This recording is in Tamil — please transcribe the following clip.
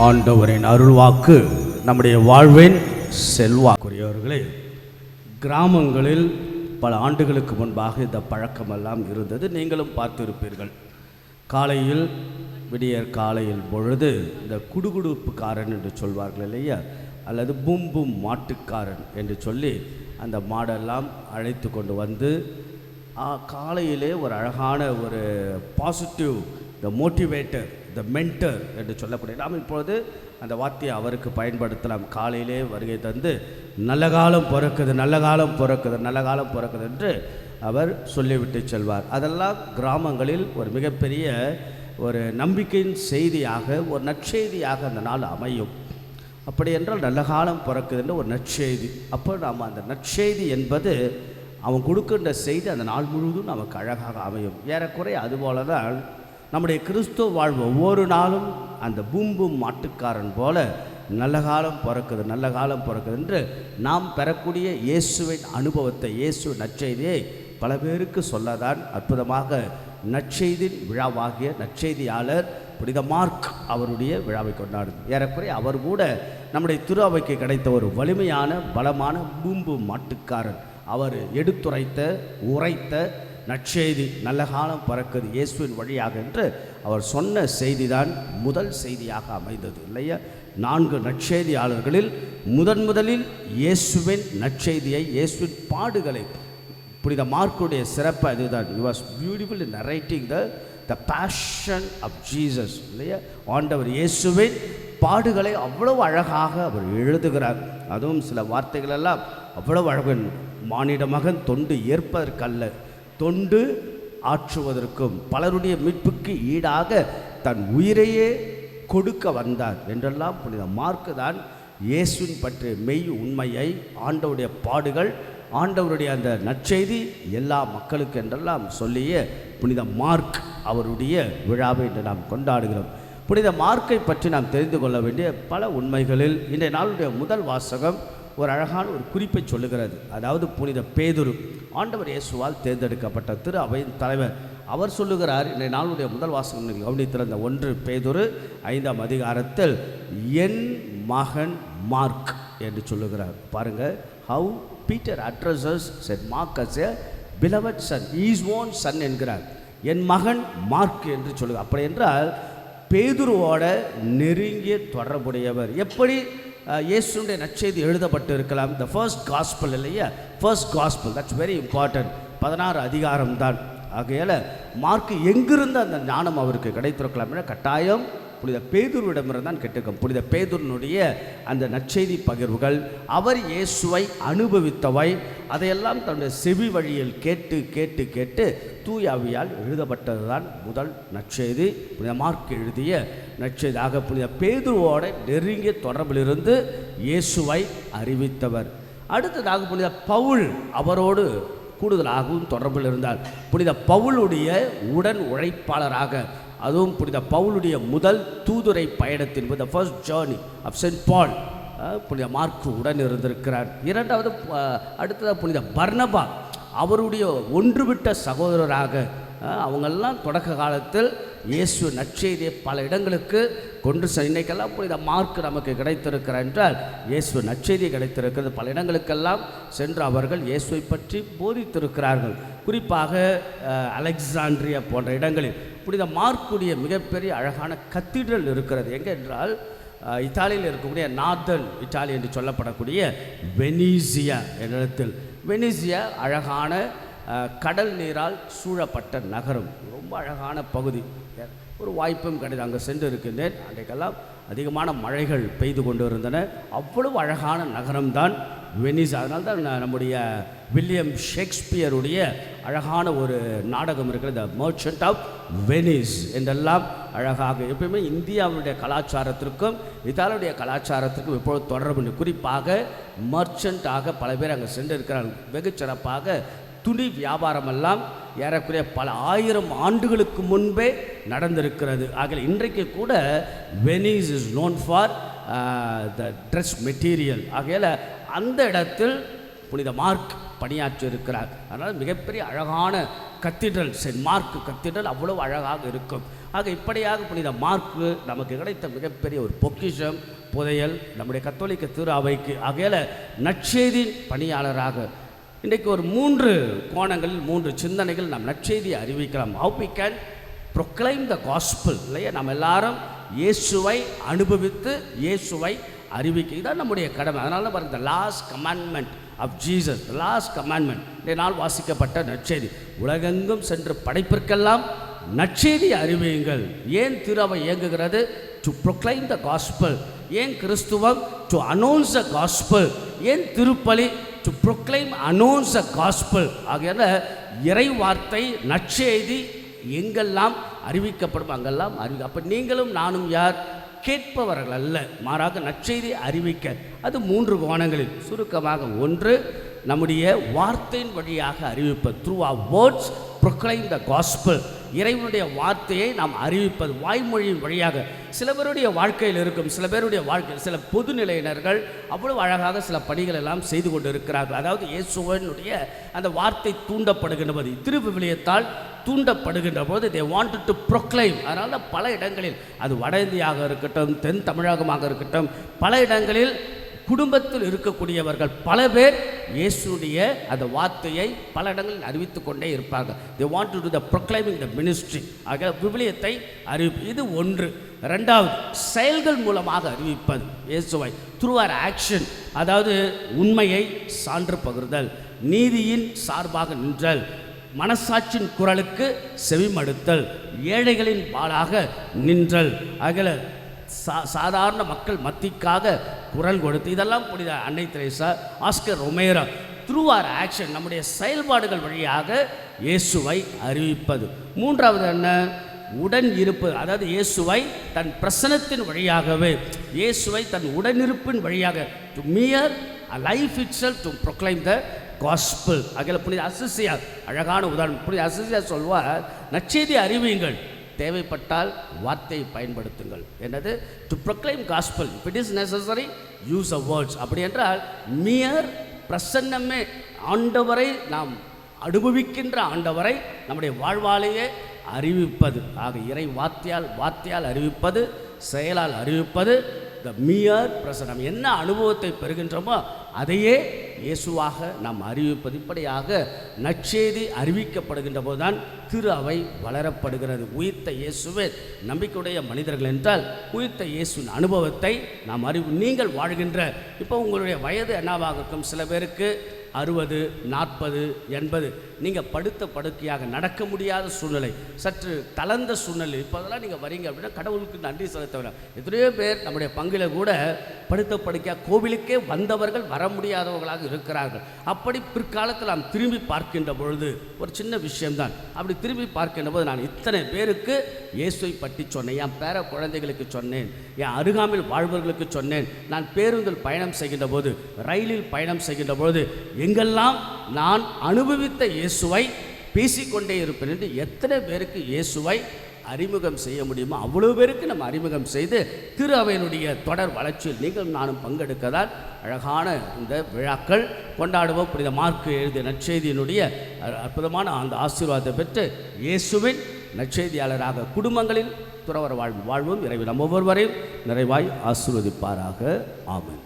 ஆண்டவரின் அருள்வாக்கு நம்முடைய வாழ்வின் செல்வாக்குரியவர்களே, கிராமங்களில் பல ஆண்டுகளுக்கு முன்பாக இந்த பழக்கமெல்லாம் இருந்தது. நீங்களும் பார்த்திருப்பீர்கள். காலையில் விடியற் காலையில் பொழுது இந்த குடுகுடுப்புக்காரன் என்று சொல்வார்கள் இல்லையா, அல்லது பூம்பும் மாட்டுக்காரன் என்று சொல்லி அந்த மாடெல்லாம் அழைத்து கொண்டு வந்து காலையிலே ஒரு அழகான ஒரு பாசிட்டிவ், த மோட்டிவேட்டர், த மென்டர் என்று சொல்லக்கூடிய நாம் இப்பொழுது அந்த வார்த்தையை அவருக்கு பயன்படுத்தலாம். காலையிலே வருகை தந்து நல்ல காலம் பிறக்குது, நல்ல காலம் பிறக்குது, நல்ல காலம் பிறக்குது என்று அவர் சொல்லிவிட்டு செல்வார். அதெல்லாம் கிராமங்களில் ஒரு மிகப்பெரிய ஒரு நம்பிக்கையின் செய்தியாக, ஒரு நற்செய்தியாக அந்த நாள் அமையும். அப்படி என்றால் நல்ல காலம் பிறக்குதுன்ற ஒரு நற்செய்தி. அப்போ நாம் அந்த நற்செய்தி என்பது அவன் கொடுக்கின்ற செய்தி அந்த நாள் முழுவதும் நமக்கு அழகாக அமையும். ஏறக்குறைய அதுபோல தான் நம்முடைய கிறிஸ்துவ வாழ்வு ஒவ்வொரு நாளும் அந்த பூம்பும் மாட்டுக்காரன் போல நல்ல காலம் பிறக்குது, நல்ல காலம் பிறக்குது என்று நாம் பெறக்கூடிய இயேசுவின் அனுபவத்தை, இயேசு நற்செய்தியை பல பேருக்கு சொல்லதான் அற்புதமாக நற்செய்தின் விழாவாகிய நற்செய்தியாளர் புனித மார்க் அவருடைய விழாவை கொண்டாடும். ஏறக்குறைய அவர் கூட நம்முடைய திரு அவைக்கு கிடைத்த ஒரு வலிமையான பலமான பூம்பு மாட்டுக்காரன். அவர் எடுத்துரைத்த உரைத்த நற்செய்தி நல்ல காலம் பிறக்குது இயேசுவின் வழியாக என்று அவர் சொன்ன செய்திதான் முதல் செய்தியாக அமைந்தது இல்லையா. 4 நற்செய்தியாளர்களில் முதலில் இயேசுவின் நற்செய்தியை, இயேசுவின் பாடுகளை, புனித மார்க்குடைய சிறப்பு அதுதான். He was beautiful in narrating the passion of Jesus இல்லையா. ஆண்டவர் இயேசுவின் பாடுகளை அவ்வளவு அழகாக அவர் எழுதுகிறார். அதுவும் சில வார்த்தைகள் எல்லாம் அவ்வளவு அழகு. மானிட மகன் தொண்டு ஏற்பதற்கல்ல, தொண்டு ஆற்றுவதற்கும் பலருடைய மீட்புக்கு ஈடாக தன் உயிரையே கொடுக்க வந்தார் என்றெல்லாம் புனித மார்க்கு தான் இயேசுவின் பற்றிய மெய் உண்மையை, ஆண்டவருடைய பாடுகள், ஆண்டவருடைய அந்த நற்செய்தி எல்லா மக்களுக்கு என்றெல்லாம் சொல்லிய புனித மார்க் அவருடைய விழாவை என்று நாம் கொண்டாடுகிறோம். புனித மார்க்கை பற்றி நாம் தெரிந்து கொள்ள வேண்டிய பல உண்மைகளில் இன்றைய நாளுடைய முதல் வாசகம் ஒரு அழகான ஒரு குறிப்பை சொல்லுகிறது. அதாவது புனித பேதுரு, ஆண்டவர் இயேசுவால் தேர்ந்தெடுக்கப்பட்ட திரு அவையின் தலைவர். அவர் சொல்லுகிறார், இன்றைய நாளுடைய முதல் வாசகம் கவனித்திருந்த 1 பேதுரு 5ஆம் அதிகாரத்தில் என் மகன் மார்க் என்று சொல்லுகிறார். பாருங்கள், how Peter addresses set mark as a beloved son, his own son என்கிறார். என் மகன் மார்க் என்று சொல்லுகிறார். அப்படி என்றால் பேதுருவோட நெருங்கிய தொடர்புடையவர். எப்படி இயேசுடைய நற்செய்தி எழுதப்பட்டு இருக்கலாம்? த ஃபர்ஸ்ட் காஸ்பல் இல்லையா, first gospel, that's very important. 16 அதிகாரம் தான். ஆகையால் மார்க்கு எங்கிருந்து அந்த ஞானம் அவருக்கு கிடைத்திருக்கலாம் என கட்டாயம் புனித பேதுருவிடமிருந்து தான் கேட்டிருக்கோம். புனித பேதுருனுடைய அந்த நற்செய்தி பகிர்வுகள், அவர் இயேசுவை அனுபவித்தவை, அதையெல்லாம் தன்னுடைய செவி வழியில் கேட்டு கேட்டு கேட்டு தூயாவியால் எழுதப்பட்டது தான் முதல் நற்செய்தி, புனித மார்க் எழுதிய நற்செய்தி. ஆக புனித பேதுருவோட நெருங்கிய தொடர்பிலிருந்து இயேசுவை அறிவித்தவர். அடுத்ததாக புனித பவுல் அவரோடு கூடுதலாகவும் தொடர்பில் இருந்தார். புனித பவுலுடைய உடன் உழைப்பாளராக, அதுவும் புனித பவுலுடைய முதல் தூதுரை பயணத்தின் போது ஃபர்ஸ்ட் ஜேர்னி ஆஃப் சென்ட் பால் புனித மார்க்கு உடன் இருந்திருக்கிறார். இரண்டாவது அடுத்ததாக புனித பர்னபா அவருடைய ஒன்றுவிட்ட சகோதரராக, அவங்கெல்லாம் தொடக்க காலத்தில் இயேசு நற்செய்தியை பல இடங்களுக்கு கொண்டு இன்னைக்கெல்லாம் புனித மார்க் நமக்கு கிடைத்திருக்கிறார் என்றால் இயேசு நற்செய்தி கிடைத்திருக்கிறது. பல இடங்களுக்கெல்லாம் சென்று அவர்கள் இயேசுவை பற்றி போதித்திருக்கிறார்கள். குறிப்பாக அலெக்சாண்ட்ரியா போன்ற இடங்களில் புனித மார்க்குடைய மிகப்பெரிய அழகான கத்தீட்ரல் இருக்கிறது. எங்கே என்றால் இத்தாலியில் இருக்கக்கூடிய நார்தர்ன் இத்தாலி என்று சொல்லப்படக்கூடிய வெனீசியா என்ற இடத்தில். வெனீசியா அழகான கடல் நீரால் சூழப்பட்ட நகரம், ரொம்ப அழகான பகுதி. ஒரு வாய்ப்பும் கிடையாது, அங்கே சென்று இருக்கின்றேன். அன்றைக்கெல்லாம் அதிகமான மழைகள் பெய்து கொண்டு இருந்தன. அவ்வளவு அழகான நகரம்தான் வெனிஸ். அதனால தான் நம்முடைய வில்லியம் ஷேக்ஸ்பியருடைய அழகான ஒரு நாடகம் இருக்கிறது, த மர்ச்சன்ட் ஆஃப் வெனிஸ் என்றெல்லாம் அழகாக. எப்பயுமே இந்தியாவுடைய கலாச்சாரத்திற்கும் இத்தாலியுடைய கலாச்சாரத்திற்கும் எப்பொழுது தொடர்பு. குறிப்பாக மர்ச்சன்ட்டாக பல பேர் அங்கே சென்று இருக்கிறார்கள். வெகு சிறப்பாக துணி வியாபாரமெல்லாம் ஏறக்குறைய பல 1000 ஆண்டுகளுக்கு முன்பே நடந்திருக்கிறது. ஆகிய இன்றைக்கு கூட Venice is known for the dress material. ஆகையால் அந்த இடத்தில் புனித மார்க் பணியாற்றி இருக்கிறார். அதனால் மிகப்பெரிய அழகான கத்தீட்ரல், சென்ட் மார்க் கத்தீட்ரல் அவ்வளவு அழகாக இருக்கும். ஆக இப்படியாக புனித மார்க்கு நமக்கு கிடைத்த மிகப்பெரிய ஒரு பொக்கிஷம், புதையல் நம்முடைய கத்தோலிக்க திரு அவைக்கு. ஆகையால் நற்செய்தி பணியாளராக இன்றைக்கு ஒரு 3 கோணங்களில் 3 சிந்தனைகள் நாம் நற்செய்தியை அறிவிக்கலாம். How we can proclaim the gospel, இல்லையா? நம்ம எல்லாரும் இயேசுவை அனுபவித்து இயேசுவை அறிவிக்க, இதுதான் நம்முடைய கடமை. அதனால தான் பாருங்கள், the last commandment of Jesus, the last commandment, இந்த நாள் வாசிக்கப்பட்ட நற்செய்தி. உலகெங்கும் சென்று படைப்பிற்கெல்லாம் நற்செய்தி அறிவியுங்கள். ஏன் திரு அவை இயங்குகிறது? To proclaim the gospel. ஏன் கிறிஸ்துவம்? To announce the gospel. ஏன் திருப்பலி? To proclaim announce the gospel. ஆகையால் இறை வார்த்தை நற்செய்தி எங்கெல்லாம் அறிவிக்கப்படும் அங்கெல்லாம் அப்போ நீங்களும் நானும் யார்? கேட்பவர்கள் அல்ல, மாறாக நற்செய்தி அறிவிக்க. அது 3 கோணங்களில் சுருக்கமாக, 1 நம்முடைய வார்த்தையின் வழியாக அறிவிப்பது, through our words proclaim the gospel. இறைவனுடைய வார்த்தையை நாம் அறிவிப்பது வாய்மொழியின் வழியாக. சில பேருடைய வாழ்க்கையில் இருக்கும், சில பேருடைய வாழ்க்கையில் சில பொதுநிலையினர்கள் அவ்வளவு அழகாக சில பணிகள் எல்லாம் செய்து கொண்டு இருக்கிறார்கள். அதாவது இயேசுவனுடைய அந்த வார்த்தை தூண்டப்படுகின்ற போது, திருவிவிலியத்தால் தூண்டப்படுகின்ற போது they wanted to proclaim. அதனால பல இடங்களில், அது வட இந்தியாக இருக்கட்டும், தென் தமிழகமாக இருக்கட்டும், பல இடங்களில் குடும்பத்தில் இருக்கக்கூடியவர்கள் பல பேர் இயேசுடைய அந்த வார்த்தையை பல இடங்களில் அறிவித்து கொண்டே இருப்பார்கள். they want to do the proclaiming the ministry. ஆக விவிலியத்தை அறிவிப்பு, இது 1. 2வது, செயல்கள் மூலமாக அறிவிப்பது இயேசுவை, through our action. அதாவது உண்மையை சான்று பகிர்தல், நீதியின் சார்பாக நின்றல், மனசாட்சியின் குரலுக்கு செவிமடுத்தல், ஏழைகளின் பாலாக நின்றல், அகல சாதாரண மக்கள் மத்திக்காக குரல் கொடுத்து, இதெல்லாம் புனித அன்னை Teresa, Oscar Romero, through our action, நம்முடைய செயல்பாடுகள் வழியாக இயேசுவை அறிவிப்பது. 3வது என்ன? உடன் இருப்பது. அதாவது இயேசுவை தன் பிரசனத்தின் வழியாகவே, இயேசுவை தன் உடனிருப்பின் வழியாக, to மியர் a life itself to proclaim the gospel. அகல புனித அசிசியார் அழகான உதாரணம். புனித அசிசியார் சொல்வார், நற்செய்தி அறிவியுங்கள், தேவைப்பட்டால் வார்த்தையை பயன்படுத்துங்கள். என்னது? To proclaim gospel, if it is necessary use a words. அப்படி என்றால் மியர் பிரசன்னமே, ஆண்டவரை நாம் அனுபவிக்கின்ற ஆண்டவரை நம்முடைய வாழ்வாலேயே அறிவிப்பது. ஆக இறை வார்த்தையால் அறிவிப்பது, செயலால் அறிவிப்பது, த மியர் பிரசன்னம். என்ன அனுபவத்தை பெறுகின்றோமோ அதையே இயேசுவாக நாம் அறிவிப்பது. இப்படியாக நற்செய்தி அறிவிக்கப்படுகின்ற போதுதான் திரு அவை வளரப்படுகிறது. உயிர்த்த இயேசுவே நம்பிக்கையுடைய மனிதர்கள் என்றால் உயிர்த்த இயேசுவின் அனுபவத்தை நாம் நீங்கள் வாழ்கின்ற, இப்போ உங்களுடைய வயது என்னவாக இருக்கும்? சில பேருக்கு 60, 40, 80, நீங்கள் படுத்த படுக்கையாக நடக்க முடியாத சூழ்நிலை, சற்று தளர்ந்த சூழ்நிலை. இப்போ அதெல்லாம் நீங்கள் வரீங்க அப்படின்னா கடவுளுக்கு நன்றி செலுத்த வேண்டாம். எத்தனையோ பேர் நம்முடைய பங்கில் கூட படுத்த படுக்கையாக கோவிலுக்கே வந்தவர்கள் வர முடியாதவர்களாக இருக்கிறார்கள். அப்படி பிற்காலத்தில் நாம் திரும்பி பார்க்கின்ற பொழுது ஒரு சின்ன விஷயம்தான், அப்படி திரும்பி பார்க்கின்ற போது நான் இத்தனை பேருக்கு இயேசுவை பற்றி சொன்னேன், என் பேர குழந்தைகளுக்கு சொன்னேன், என் அருகாமையில் வாழ்வர்களுக்கு சொன்னேன். நான் பேருந்தில் பயணம் செய்கின்ற போது, ரயிலில் பயணம் செய்கின்ற பொழுது எங்கெல்லாம் நான் அனுபவித்த இயேசுவை பேசிக்கொண்டே இருப்பேன் என்று எத்தனை பேருக்கு இயேசுவை அறிமுகம் செய்ய முடியுமோ அவ்வளோ பேருக்கு நம்ம அறிமுகம் செய்து திரு அவையினுடைய தொடர் வளர்ச்சியில் நீங்கள் நானும் பங்கெடுக்கதால் அழகான இந்த விழாக்கள் கொண்டாடுவோம். புனித மார்க்கு எழுதிய நற்செய்தியினுடைய அற்புதமான அந்த ஆசீர்வாதத்தை பெற்று இயேசுவின் நற்செய்தியாளராக குடும்பங்களில் துறவர வாழ்வும் இறைவன் நம்ம ஒவ்வொருவரையும் நிறைவாய் ஆசீர்வதிப்பாராக. ஆமென்.